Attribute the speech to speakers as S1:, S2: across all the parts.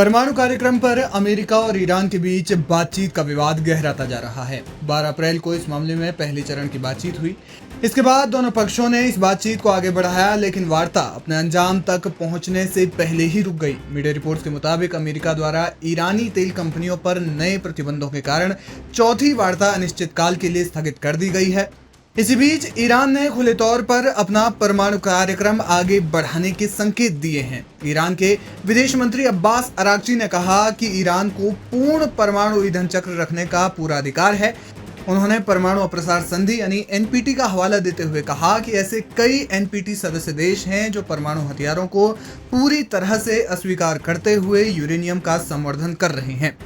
S1: परमाणु कार्यक्रम पर अमेरिका और ईरान के बीच बातचीत का विवाद गहराता जा रहा है। 12 अप्रैल को इस मामले में पहले चरण की बातचीत हुई। इसके बाद दोनों पक्षों ने इस बातचीत को आगे बढ़ाया, लेकिन वार्ता अपने अंजाम तक पहुंचने से पहले ही रुक गई। मीडिया रिपोर्ट्स के मुताबिक अमेरिका द्वारा ईरानी तेल कंपनियों पर नए प्रतिबंधों के कारण चौथी वार्ता अनिश्चितकाल के लिए स्थगित कर दी गई है। इसी बीच ईरान ने खुले तौर पर अपना परमाणु कार्यक्रम आगे बढ़ाने के संकेत दिए हैं। ईरान के विदेश मंत्री अब्बास अरागची ने कहा कि ईरान को पूर्ण परमाणु ईंधन चक्र रखने का पूरा अधिकार है। उन्होंने परमाणु अप्रसार संधि यानी एनपीटी का हवाला देते हुए कहा कि ऐसे कई एनपीटी सदस्य देश हैं जो परमाणु हथियारों को पूरी तरह से अस्वीकार करते हुए यूरेनियम का संवर्धन कर रहे हैं।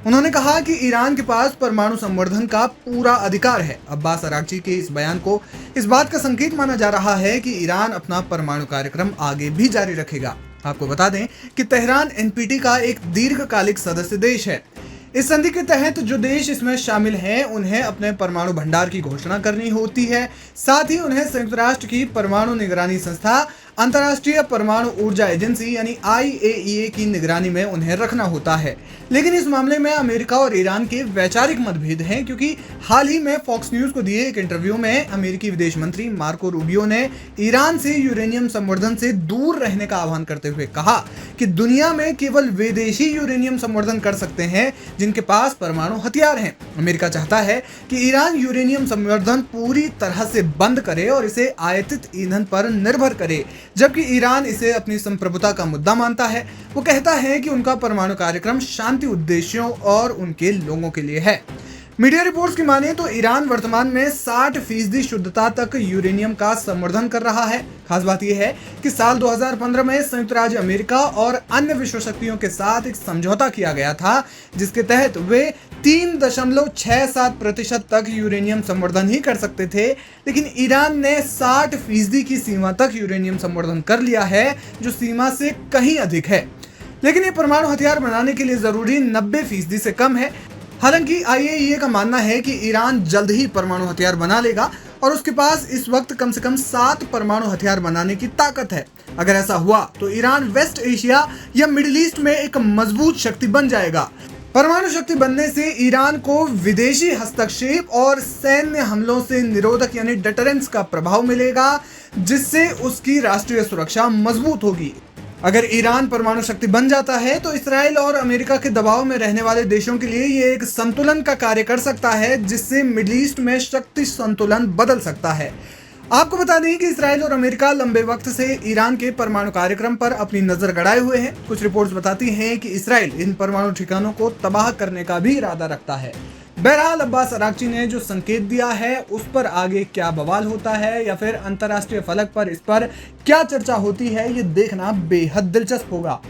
S1: उन्होंने कहा कि ईरान के पास परमाणु संवर्धन का पूरा अधिकार है। अब्बास अरागची के इस बयान को इस बात का संकेत माना जा रहा है कि ईरान अपना परमाणु कार्यक्रम आगे भी जारी रखेगा। आपको बता दें कि तेहरान एनपीटी का एक दीर्घकालिक सदस्य देश है। इस संधि के तहत जो देश इसमें शामिल हैं, उन्हें अपने परमाणु भंडार की घोषणा करनी होती है। साथ ही उन्हें संयुक्त राष्ट्र की परमाणु निगरानी संस्था, अंतर्राष्ट्रीय परमाणु ऊर्जा एजेंसी यानी IAEA की निगरानी में उन्हें रखना होता है। लेकिन इस मामले में अमेरिका और ईरान के वैचारिक मतभेद हैं, क्योंकि हाल ही में फॉक्स न्यूज को दिए एक इंटरव्यू में अमेरिकी विदेश मंत्री मार्को रूबियो ने ईरान से यूरेनियम संवर्धन से दूर रहने का आह्वान करते हुए कहा कि दुनिया में केवल वे देश ही यूरेनियम संवर्धन कर सकते हैं जिनके पास परमाणु हथियार हैं। अमेरिका चाहता है कि ईरान यूरेनियम संवर्धन पूरी तरह से बंद करे और इसे आयातित ईंधन पर निर्भर करे, जबकि ईरान इसे अपनी संप्रभुता का मुद्दा मानता है। वो कहता है कि उनका परमाणु कार्यक्रम शांति उद्देश्यों और उनके लोगों के लिए है। मीडिया रिपोर्ट्स की माने तो ईरान वर्तमान में 60% शुद्धता तक यूरेनियम का संवर्धन कर रहा है। खास बात यह है कि साल 2015 में संयुक्त राज्य अमेरिका और अन्य विश्व शक्तियों के साथ एक समझौता किया गया था, जिसके तहत वे 3.67% तक यूरेनियम संवर्धन ही कर सकते थे। लेकिन ईरान ने 60% की सीमा तक यूरेनियम संवर्धन कर लिया है, जो सीमा से कहीं अधिक है। लेकिन ये परमाणु हथियार बनाने के लिए जरूरी 90% से कम है। हालांकि IAEA का मानना है कि ईरान जल्द ही परमाणु हथियार बना लेगा और उसके पास इस वक्त कम से कम 7 परमाणु हथियार बनाने की ताकत है। अगर ऐसा हुआ तो ईरान वेस्ट एशिया या मिडिल ईस्ट में एक मजबूत शक्ति बन जाएगा। परमाणु शक्ति बनने से ईरान को विदेशी हस्तक्षेप और सैन्य हमलों से निरोधक यानी डिटरेंस का प्रभाव मिलेगा, जिससे उसकी राष्ट्रीय सुरक्षा मजबूत होगी। अगर ईरान परमाणु शक्ति बन जाता है तो इसराइल और अमेरिका के दबाव में रहने वाले देशों के लिए ये एक संतुलन का कार्य कर सकता है, जिससे मिडिल ईस्ट में शक्ति संतुलन बदल सकता है। आपको बता दें कि इसराइल और अमेरिका लंबे वक्त से ईरान के परमाणु कार्यक्रम पर अपनी नजर गड़ाए हुए हैं। कुछ रिपोर्ट्स बताती हैं कि इसराइल इन परमाणु ठिकानों को तबाह करने का भी इरादा रखता है। बहरहाल अब्बास अरागची ने जो संकेत दिया है, उस पर आगे क्या बवाल होता है या फिर अंतर्राष्ट्रीय फलक पर इस पर क्या चर्चा होती है, ये देखना बेहद दिलचस्प होगा।